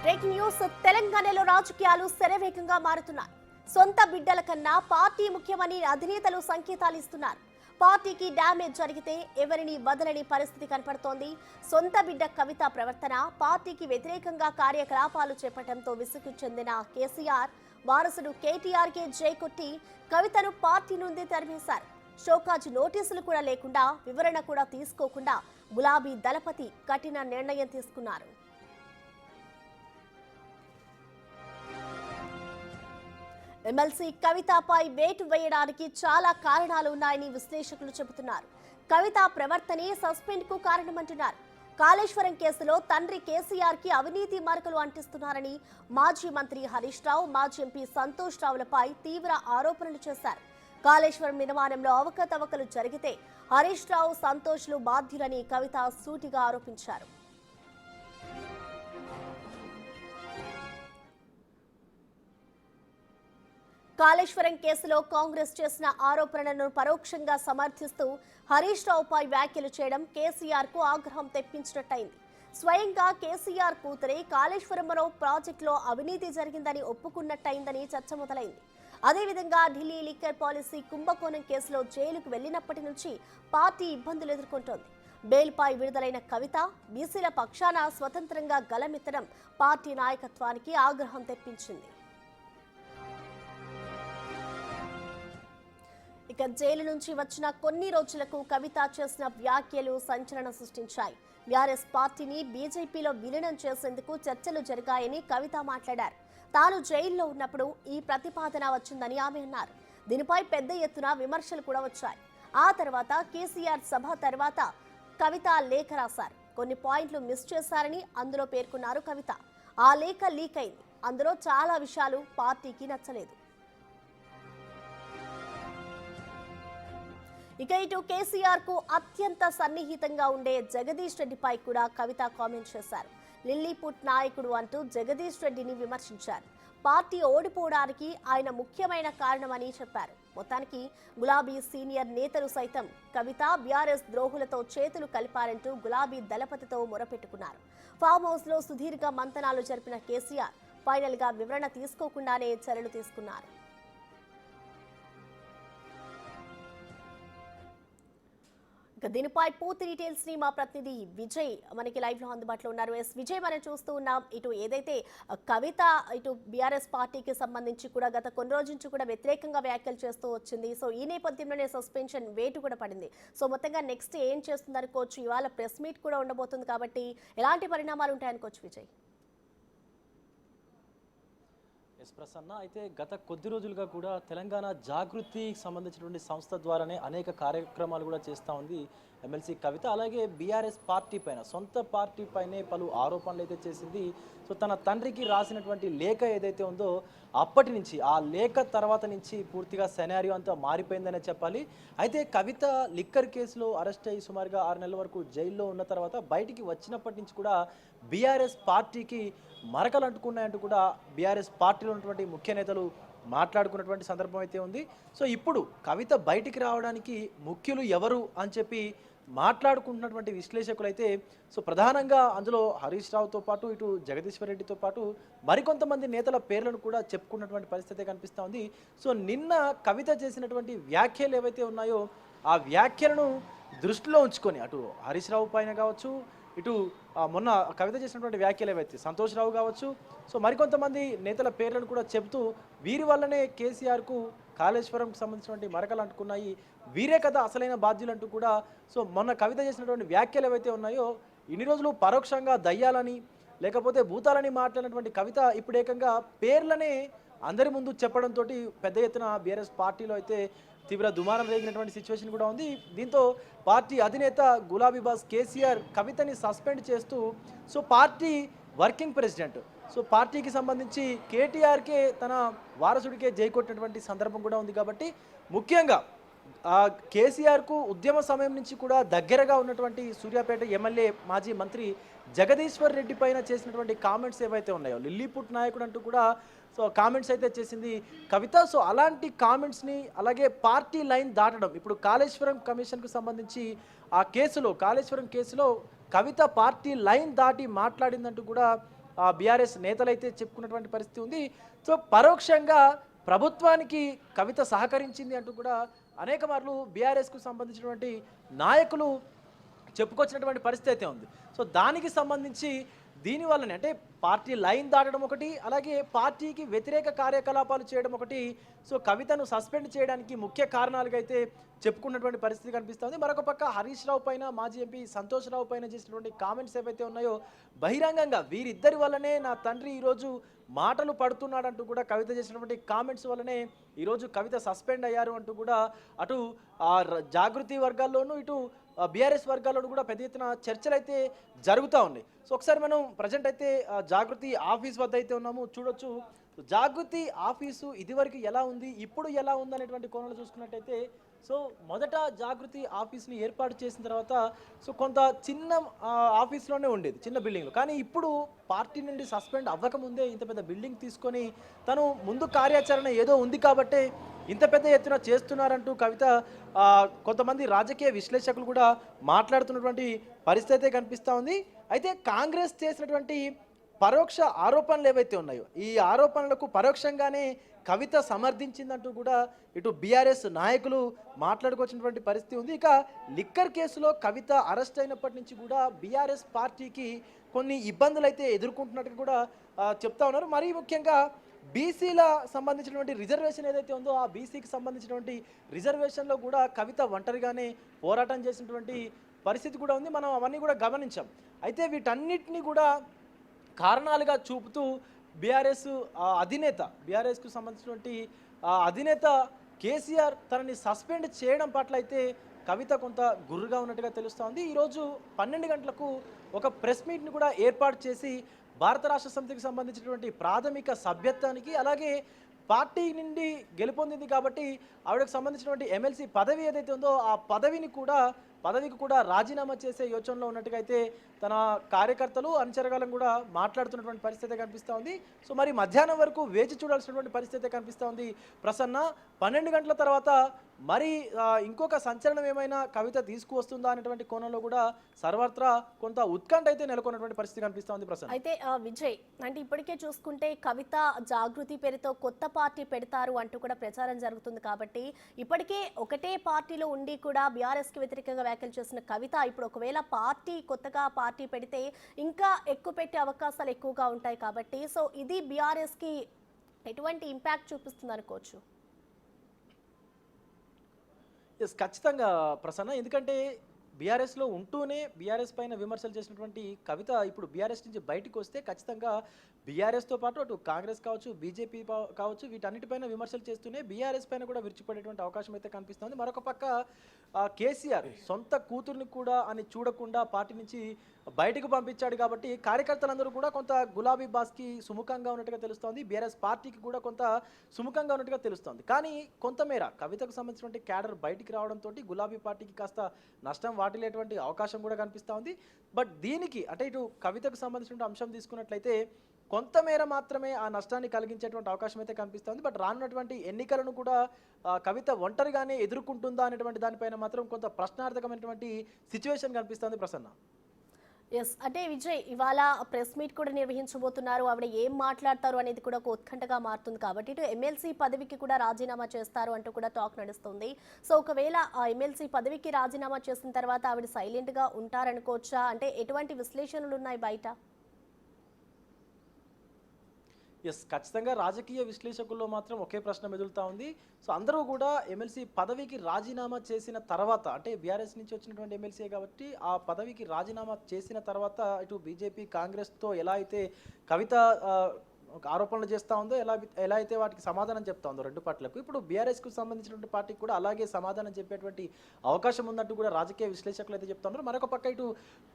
Breaking news. తెలంగాణలో రాజకీయాలు శరవేగంగా మారుతున్నాయి. సొంత బిడ్డల కన్నా పార్టీ ముఖ్యమని అధినేతలు సంకేతాలు ఇస్తున్నారు. పార్టీకి డ్యామేజ్ జరిగితే ఎవరిని వదలని పరిస్థితి కనపడుతోంది. సొంత బిడ్డ కవిత ప్రవర్తన పార్టీకి వ్యతిరేకంగా కార్యకలాపాలు చేపట్టడంతో విసుగు చెందిన కేసీఆర్ వారసుడు కేటీఆర్కే జై కొట్టి కవితను పార్టీ నుండి తరిమేశారు. షోకాజ్ నోటీసులు కూడా లేకుండా, వివరణ కూడా తీసుకోకుండా గులాబీ దళపతి కఠిన నిర్ణయం తీసుకున్నారు. ఎమ్మెల్సీ కవితపై వేటు వేయడానికి చాలా కారణాలు ఉన్నాయని విశ్లేషకులు చెబుతున్నారు. కవిత ప్రవర్తనే సస్పెండ్ కు కారణమంటున్నారు. కాళేశ్వరం కేసులో తండ్రి కేసీఆర్ కి అవినీతి మరకలు అంటిస్తున్నారని మాజీ మంత్రి హరీష్ రావు, మాజీ ఎంపీ సంతోష్ రావులపై తీవ్ర ఆరోపణలు చేశారు. కాళేశ్వరం నిర్మాణంలో అవకతవకలు జరిగితే హరీష్ రావు, సంతోష్లు బాధ్యులని కవిత సూటిగా ఆరోపించారు. కాళేశ్వరం కేసులో కాంగ్రెస్ చేసిన ఆరోపణలను పరోక్షంగా సమర్థిస్తూ హరీష్ రావుపై వ్యాఖ్యలు చేయడం కేసీఆర్ కు ఆగ్రహం తెప్పించినట్టయింది. స్వయంగా కేసీఆర్ కూతురే కాళేశ్వరంలో ప్రాజెక్టులో అవినీతి జరిగిందని ఒప్పుకున్నట్టయిందని చర్చ మొదలైంది. అదేవిధంగా ఢిల్లీ లిక్కర్ పాలసీ కుంభకోణం కేసులో జైలుకు వెళ్లినప్పటి నుంచి పార్టీ ఇబ్బందులు ఎదుర్కొంటోంది. బెయిల్పై విడుదలైన కవిత బీసీల పక్షాన స్వతంత్రంగా గలమెత్తడం పార్టీ నాయకత్వానికి ఆగ్రహం తెప్పించింది. ఇక జైలు నుంచి వచ్చిన కొన్ని రోజులకు కవిత చేసిన వ్యాఖ్యలు సంచలనం సృష్టించాయి. బీఆర్ఎస్ పార్టీని బీజేపీలో విలీనం చేసేందుకు చర్చలు జరిగాయని కవిత మాట్లాడారు. తాను జైల్లో ఉన్నప్పుడు ఈ ప్రతిపాదన వచ్చిందని ఆమె అన్నారు. దీనిపై పెద్ద ఎత్తున విమర్శలు కూడా వచ్చాయి. ఆ తర్వాత కేసీఆర్ సభ తర్వాత కవిత లేఖ రాశారు. కొన్ని పాయింట్లు మిస్ చేశారని అందులో పేర్కొన్నారు కవిత. ఆ లేఖ లీక్ అయింది. అందులో చాలా విషయాలు పార్టీకి నచ్చలేదు. ఇక ఇటు కేసీఆర్ కు అత్యంత సన్నిహితంగా ఉండే జగదీష్ రెడ్డిపై కూడా కవిత కామెంట్ చేశారు. లిల్లీపుట్ నాయకుడు అంటూ జగదీష్ రెడ్డిని విమర్శించారు. పార్టీ ఓడిపోవడానికి ఆయన ముఖ్యమైన కారణమని చెప్పారు. మొత్తానికి గులాబీ సీనియర్ నేతలు సైతం కవిత బీఆర్ఎస్ ద్రోహులతో చేతులు కలిపారంటూ గులాబీ దళపతితో మొరపెట్టుకున్నారు. ఫామ్ హౌస్ లో సుదీర్ఘ మంతనాలు జరిపిన కేసీఆర్ ఫైనల్ గా వివరణ తీసుకోకుండానే చర్యలు తీసుకున్నారు. దీనిపై పూర్తి డీటెయిల్స్ ని మా ప్రతినిధి విజయ్ మనకి లైవ్ లో అందుబాటులో ఉన్నారు. విజయ్, మనం చూస్తూ ఉన్నాం ఇటు ఏదైతే కవిత ఇటు బీఆర్ఎస్ పార్టీకి సంబంధించి కూడా గత కొన్ని రోజుల నుంచి కూడా వ్యతిరేకంగా వ్యాఖ్యలు చేస్తూ వచ్చింది. సో ఈ నేపథ్యంలోనే సస్పెన్షన్ వేటు కూడా పడింది. సో మొత్తంగా నెక్స్ట్ ఏం చేస్తుంది అనుకోవచ్చు? ఇవాళ ప్రెస్ మీట్ కూడా ఉండబోతుంది కాబట్టి ఎలాంటి పరిణామాలు ఉంటాయనుకోవచ్చు విజయ్? ప్రసన్న, అయితే గత కొద్ది రోజులుగా కూడా తెలంగాణ జాగృతికి సంబంధించినటువంటి సంస్థ ద్వారానే అనేక కార్యక్రమాలు కూడా చేస్తూ ఉంది ఎమ్మెల్సీ కవిత. అలాగే బీఆర్ఎస్ పార్టీ పైన, సొంత పార్టీ పైనే పలు ఆరోపణలు అయితే చేసింది. సో తన తండ్రికి రాసినటువంటి లేఖ ఏదైతే ఉందో అప్పటి నుంచి, ఆ లేఖ తర్వాత నుంచి పూర్తిగా సెనారియో అంతా మారిపోయిందనే చెప్పాలి. అయితే కవిత లిక్కర్ కేసులో అరెస్ట్ అయ్యి సుమారుగా 6 నెలల వరకు జైల్లో ఉన్న తర్వాత బయటికి వచ్చినప్పటి నుంచి కూడా బీఆర్ఎస్ పార్టీకి మరకలు అంటుకున్నాయంటూ కూడా బీఆర్ఎస్ పార్టీలో ఉన్నటువంటి ముఖ్య నేతలు మాట్లాడుకున్నటువంటి సందర్భం అయితే ఉంది. సో ఇప్పుడు కవిత బయటికి రావడానికి ముఖ్యులు ఎవరు అని చెప్పి మాట్లాడుకుంటున్నటువంటి విశ్లేషకులు అయితే, సో ప్రధానంగా అందులో హరీష్ రావుతో పాటు ఇటు జగదీశ్వర్ రెడ్డితో పాటు మరికొంతమంది నేతల పేర్లను కూడా చెప్పుకున్నటువంటి పరిస్థితి కనిపిస్తూ ఉంది. సో నిన్న కవిత చేసినటువంటి వ్యాఖ్యలు ఏవైతే ఉన్నాయో ఆ వ్యాఖ్యలను దృష్టిలో ఉంచుకొని అటు హరీష్ రావు పైన కావచ్చు, ఇటు మొన్న కవిత చేసినటువంటి వ్యాఖ్యలు ఏవైతే సంతోష్ రావు కావచ్చు, సో మరికొంతమంది నేతల పేర్లను కూడా చెబుతూ వీరి వల్లనే కేసీఆర్కు కాళేశ్వరంకు సంబంధించినటువంటి మరకలు అంటుకున్నాయి, వీరే కదా అసలైన బాధ్యులు అంటూ కూడా సో మొన్న కవిత చేసినటువంటి వ్యాఖ్యలు ఏవైతే ఉన్నాయో ఇన్ని రోజులు పరోక్షంగా దయ్యాలని లేకపోతే భూతాలని మాట్లాడినటువంటి కవిత ఇప్పుడు ఏకంగా పేర్లనే అందరి ముందు చెప్పడంతో పెద్ద ఎత్తున బీఆర్ఎస్ పార్టీలో అయితే తీవ్ర దుమారం రేగినటువంటి సిచ్యువేషన్ కూడా ఉంది. దీంతో పార్టీ అధినేత గులాబీ బాస్ కేసీఆర్ కవితని సస్పెండ్ చేస్తూ so party working president, so పార్టీకి సంబంధించి కేటీఆర్కే తన వారసుడికే జై కొట్టినటువంటి సందర్భం కూడా ఉంది. కాబట్టి ముఖ్యంగా కేసీఆర్కు ఉద్యమ సమయం నుంచి కూడా దగ్గరగా ఉన్నటువంటి సూర్యాపేట ఎమ్మెల్యే మాజీ మంత్రి జగదీశ్వర్ రెడ్డి పైన చేసినటువంటి కామెంట్స్ ఏవైతే ఉన్నాయో, లిల్లీపుట్ నాయకుడు అంటూ కూడా సో కామెంట్స్ అయితే చేసింది కవిత. సో అలాంటి కామెంట్స్ని, అలాగే పార్టీ లైన్ దాటడం, ఇప్పుడు కాళేశ్వరం కమిషన్కు సంబంధించి ఆ కేసులో, కాళేశ్వరం కేసులో కవిత పార్టీ లైన్ దాటి మాట్లాడిందంటూ కూడా బీఆర్ఎస్ నేతలైతే చెప్పుకున్నటువంటి పరిస్థితి ఉంది. సో పరోక్షంగా ప్రభుత్వానికి కవిత సహకరించింది అంటూ కూడా అనేక మార్లు బీఆర్ఎస్కు సంబంధించినటువంటి నాయకులు చెప్పుకొచ్చినటువంటి పరిస్థితి అయితే ఉంది. సో దానికి సంబంధించి దీనివల్లనే అంటే పార్టీ లైన్ దాటడం ఒకటి, అలాగే పార్టీకి వ్యతిరేక కార్యకలాపాలు చేయడం ఒకటి. సో కవితను సస్పెండ్ చేయడానికి ముఖ్య కారణాలుగా అయితే చెప్పుకున్నటువంటి పరిస్థితి కనిపిస్తుంది. మరొక పక్క హరీష్ రావు పైన, మాజీ ఎంపీ సంతోష్ రావు పైన చేసినటువంటి కామెంట్స్ ఏవైతే ఉన్నాయో బహిరంగంగా వీరిద్దరి వల్లనే నా తండ్రి ఈరోజు మాటలు పడుతున్నాడంటూ కూడా కవిత చేసినటువంటి కామెంట్స్ వల్లనే ఈరోజు కవిత సస్పెండ్ అయ్యారు అంటూ కూడా అటు జాగృతి వర్గాల్లోనూ ఇటు బీఆర్ఎస్ వర్గాల్లోనూ కూడా పెద్ద ఎత్తున చర్చలు అయితే జరుగుతూ ఉన్నాయి. సో ఒకసారి మనం ప్రజెంట్ అయితే జాగృతి ఆఫీస్ వద్ద అయితే ఉన్నాము, చూడొచ్చు. జాగృతి ఆఫీసు ఇదివరకు ఎలా ఉంది, ఇప్పుడు ఎలా ఉంది అనేటువంటి కోణంలో చూసుకున్నట్టయితే సో మొదట జాగృతి ఆఫీస్ని ఏర్పాటు చేసిన తర్వాత సో కొంత చిన్న ఆఫీస్లోనే ఉండేది, చిన్న బిల్డింగ్లో. కానీ ఇప్పుడు పార్టీ నుండి సస్పెండ్ అవ్వకముందే ఇంత పెద్ద బిల్డింగ్ తీసుకొని తను ముందు కార్యాచరణ ఏదో ఉంది కాబట్టే ఇంత పెద్ద ఎత్తున చేస్తున్నారంటూ కవిత కొంతమంది రాజకీయ విశ్లేషకులు కూడా మాట్లాడుతున్నటువంటి పరిస్థితి కనిపిస్తూ ఉంది. అయితే కాంగ్రెస్ చేసినటువంటి పరోక్ష ఆరోపణలు ఏవైతే ఉన్నాయో ఈ ఆరోపణలకు పరోక్షంగానే కవిత సమర్థించిందంటూ కూడా ఇటు బీఆర్ఎస్ నాయకులు మాట్లాడుకొచ్చినటువంటి పరిస్థితి ఉంది. ఇక లిక్కర్ కేసులో కవిత అరెస్ట్ అయినప్పటి నుంచి కూడా బీఆర్ఎస్ పార్టీకి కొన్ని ఇబ్బందులు అయితే ఎదుర్కొంటున్నట్టుగా కూడా చెప్తా ఉన్నారు. మరీ ముఖ్యంగా బీసీల సంబంధించినటువంటి రిజర్వేషన్ ఏదైతే ఉందో ఆ బీసీకి సంబంధించినటువంటి రిజర్వేషన్లో కూడా కవిత ఒంటరిగానే పోరాటం చేసినటువంటి పరిస్థితి కూడా ఉంది. మనం అవన్నీ కూడా గమనించాం. అయితే వీటన్నిటిని కూడా కారణాలుగా చూపుతూ బీఆర్ఎస్ అధినేత, బీఆర్ఎస్కు సంబంధించినటువంటి అధినేత కేసీఆర్ తనని సస్పెండ్ చేయడం పట్ల అయితే కవిత కొంత గుర్రుగా ఉన్నట్టుగా తెలుస్తోంది. ఈరోజు 12 గంటలకు ఒక ప్రెస్ మీట్ని కూడా ఏర్పాటు చేసి భారత రాష్ట్ర సమితికి సంబంధించినటువంటి ప్రాథమిక సభ్యత్వానికి, అలాగే పార్టీ నుండి గెలుపొందింది కాబట్టి ఆవిడకు సంబంధించినటువంటి ఎమ్మెల్సీ పదవి ఏదైతే ఉందో ఆ పదవికి కూడా రాజీనామా చేసే యోచనలో ఉన్నట్టుగా అయితే తన కార్యకర్తలు అనుచరగాలను కూడా మాట్లాడుతున్నటువంటి పరిస్థితి కనిపిస్తూ ఉంది. సో మరి మధ్యాహ్నం వరకు వేచి చూడాల్సినటువంటి పరిస్థితి కనిపిస్తూ ఉంది. ప్రసన్న 12 గంటల తర్వాత మరి ఇంకొక సంచలనం ఏమైనా కవిత తీసుకువస్తుందా అనేటువంటి కోణంలో కూడా సర్వత్రా కొంత ఉత్కంఠ అయితే నెలకొన్నటువంటి పరిస్థితి కనిపిస్తూ ఉంది. ప్రసన్న అయితే విజయ్, అంటే ఇప్పటికే చూసుకుంటే కవిత జాగృతి పేరుతో కొత్త పార్టీ పెడతారు అంటూ కూడా ప్రచారం జరుగుతుంది కాబట్టి ఇప్పటికే ఒకటే పార్టీలో ఉండి కూడా బీఆర్ఎస్కి వ్యతిరేకంగా వ్యాఖ్యలు చేసిన కవిత ఇప్పుడు ఒకవేళ కొత్తగా పార్టీ పెడితే ఇంకా ఎక్కువ పెట్టే అవకాశాలు ఎక్కువగా ఉంటాయి కాబట్టి సో ఇది బీఆర్ఎస్కి ఎటువంటి ఇంపాక్ట్ చూపిస్తుంది అనుకోవచ్చు? ఎస్, ఖచ్చితంగా ప్రసన్న. ఎందుకంటే బీఆర్ఎస్లో ఉంటూనే బీఆర్ఎస్ పైన విమర్శలు చేసినటువంటి కవిత ఇప్పుడు బీఆర్ఎస్ నుంచి బయటకు వస్తే ఖచ్చితంగా బీఆర్ఎస్తో పాటు అటు కాంగ్రెస్ కావచ్చు, బీజేపీ కావచ్చు, వీటన్నిటిపైన విమర్శలు చేస్తూనే బీఆర్ఎస్ పైన కూడా విరుచుపడేటువంటి అవకాశం అయితే కనిపిస్తుంది. మరొక పక్క కేసీఆర్ సొంత కూతుర్ని కూడా అని చూడకుండా పార్టీ నుంచి బయటకు పంపించాడు కాబట్టి కార్యకర్తలందరూ కూడా కొంత గులాబీ బాస్కి సుముఖంగా ఉన్నట్టుగా తెలుస్తోంది, బీఆర్ఎస్ పార్టీకి కూడా కొంత సుముఖంగా ఉన్నట్టుగా తెలుస్తోంది. కానీ కొంతమేర కవితకు సంబంధించినటువంటి క్యాడర్ బయటికి రావడంతో గులాబీ పార్టీకి కాస్త నష్టం వాటిల్లేటువంటి అవకాశం కూడా కనిపిస్తూ ఉంది. బట్ దీనికి అంటే ఇటు కవితకు సంబంధించిన అంశం తీసుకున్నట్లయితే కొంతమేర మాత్రమే ఆ నష్టాన్ని కలిగించేటువంటి అవకాశం అయితే కనిపిస్తుంది. బట్ రానున్నటువంటి ఎన్నికలను కూడా కవిత ఒంటరిగానే ఎదుర్కొంటుందా అనేటువంటి దానిపైన మాత్రం కొంత ప్రశ్నార్థకమైనటువంటి సిచ్యువేషన్ కనిపిస్తుంది. ప్రసన్న, ఎస్, అంటే విజయ్ ఇవాళ ప్రెస్ మీట్ కూడా నిర్వహించబోతున్నారు. ఆవిడ ఏం మాట్లాడతారు అనేది కూడా ఒక ఉత్కంఠగా మారుతుంది కాబట్టి ఇటు ఎమ్మెల్సీ పదవికి కూడా రాజీనామా చేస్తారు అంటూ కూడా టాక్ నడుస్తుంది. సో ఒకవేళ ఆ ఎమ్మెల్సీ పదవికి రాజీనామా చేసిన తర్వాత ఆవిడ సైలెంట్గా ఉంటారనుకోవచ్చా? అంటే ఎటువంటి విశ్లేషణలు ఉన్నాయి బయట? ఎస్, ఖచ్చితంగా రాజకీయ విశ్లేషకుల్లో మాత్రం ఒకే ప్రశ్న మెదులుతూ ఉంది. సో అందరూ కూడా ఎమ్మెల్సీ పదవికి రాజీనామా చేసిన తర్వాత అంటే బీఆర్ఎస్ నుంచి వచ్చినటువంటి ఎమ్మెల్సీ కాబట్టి ఆ పదవికి రాజీనామా చేసిన తర్వాత ఇటు బీజేపీ కాంగ్రెస్తో ఎలా అయితే కవిత ఆరోపణలు చేస్తూ ఉందో ఎలా అయితే వాటికి సమాధానం చెప్తా ఉందో రెండు పార్టీలకు, ఇప్పుడు బీఆర్ఎస్కు సంబంధించినటువంటి పార్టీకి కూడా అలాగే సమాధానం చెప్పేటువంటి అవకాశం ఉందంటూ కూడా రాజకీయ విశ్లేషకులు అయితే చెప్తా ఉన్నారు. మరొక పక్క ఇటు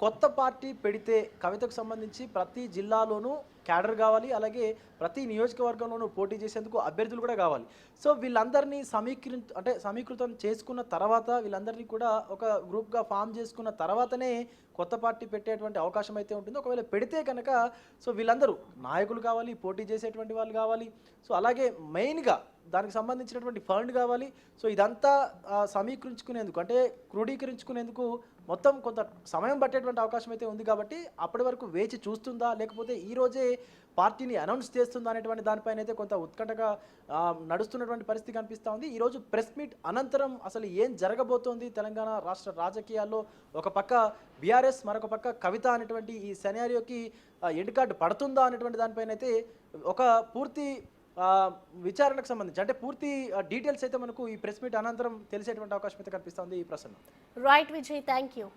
కొత్త పార్టీ పెడితే కవితకు సంబంధించి ప్రతి జిల్లాలోనూ క్యాడర్ కావాలి, అలాగే ప్రతి నియోజకవర్గంలోనూ పోటీ చేసేందుకు అభ్యర్థులు కూడా కావాలి. సో వీళ్ళందరినీ సమీకృతం చేసుకున్న తర్వాత వీళ్ళందరినీ కూడా ఒక గ్రూప్గా ఫామ్ చేసుకున్న తర్వాతనే కొత్త పార్టీ పెట్టేటువంటి అవకాశం అయితే ఉంటుంది. ఒకవేళ పెడితే కనుక సో వీళ్ళందరూ నాయకులు కావాలి, పోటీ చేసేటువంటి వాళ్ళు కావాలి, సో అలాగే మెయిన్గా దానికి సంబంధించినటువంటి ఫండ్ కావాలి. సో ఇదంతా సమీకరించుకునేందుకు అంటే క్రోడీకరించుకునేందుకు మొత్తం కొంత సమయం పట్టేటువంటి అవకాశం అయితే ఉంది కాబట్టి అప్పటి వరకు వేచి చూస్తుందా లేకపోతే ఈ రోజే పార్టీని అనౌన్స్ చేస్తుందా అనేటువంటి దానిపైన అయితే కొంత ఉత్కంఠగా నడుస్తున్నటువంటి పరిస్థితి కనిపిస్తూ ఉంది. ఈరోజు ప్రెస్ మీట్ అనంతరం అసలు ఏం జరగబోతోంది తెలంగాణ రాష్ట్ర రాజకీయాల్లో, ఒక పక్క బీఆర్ఎస్ మరొక పక్క కవిత అనేటువంటి ఈ సెనారియోకి ఎండ్ కార్డు పడుతుందా అనేటువంటి దానిపైన అయితే ఒక పూర్తి విచారణకు సంబంధించి అంటే పూర్తి డీటెయిల్స్ అయితే మనకు ఈ ప్రెస్ మీట్ అనంతరం తెలిసేటువంటి అవకాశం అయితే కనిపిస్తుంది. ఈ Prasanna right Vijay, thank you.